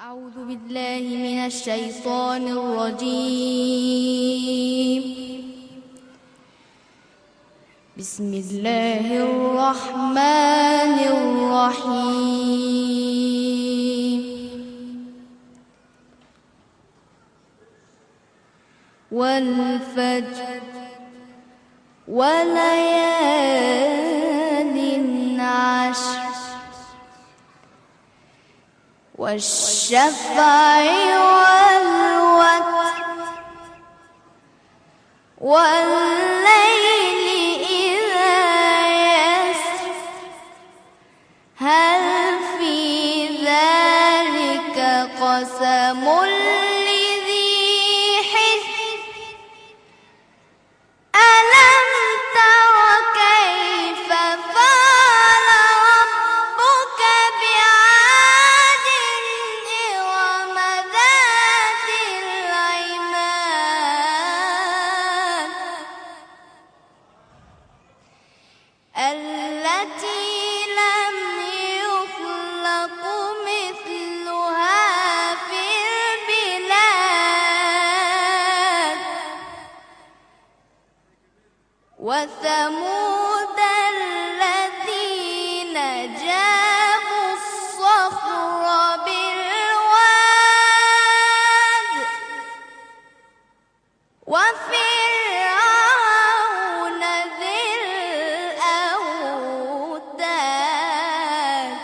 أعوذ بالله من الشيطان الرجيم. بسم الله الرحمن الرحيم. والفجر وليال عشر والشفع والوتر والليل إذا يسر هل في ذلك قسم لذي حجر ألم تر كيف فعل ربك بعاد إرم ذات العماد التي لم يخلق مثلها في البلاد وثمود الذين جابوا الصخر بالواد وفرعون ذي الأوتاد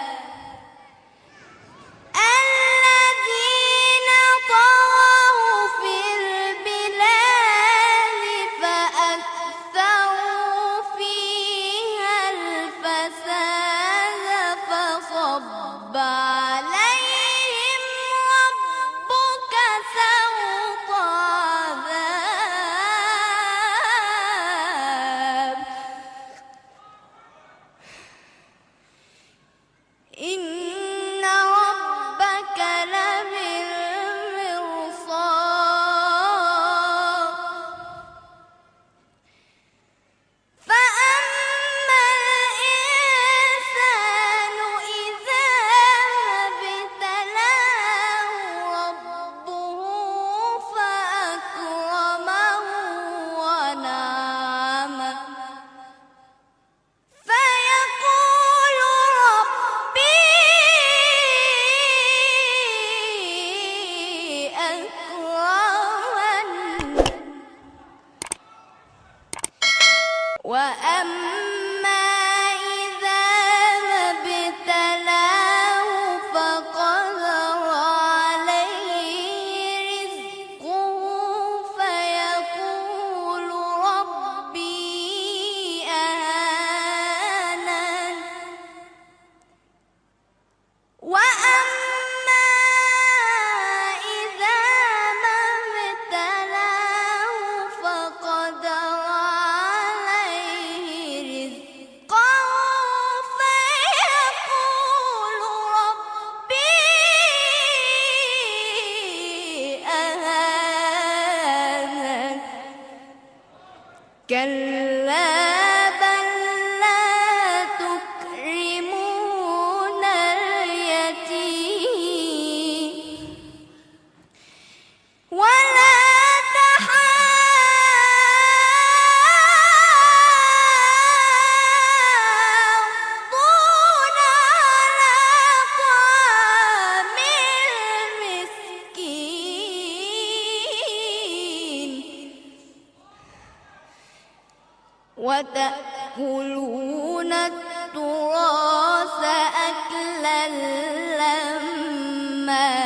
الذين طغوا في البلاد فأكثروا فيها الفساد فصب عليهم ربك سوط عذاب إن ربك لبالمرصاد فأما الإنسان إذا ما ابتلاه ربه فأكرمه ونعمه فيقول ربي أكرمن وأما إذا ما ابتلاه فقدر عليه رزقه فيقول ربي أهانن وأما إذا ما ابتلاه فقدر عليه رزقه فيقول ربي أهانن كلا بل لا تكرمون اليتيم ولا تحاضون على طعام المسكين وتأكلون التراث أكلا لما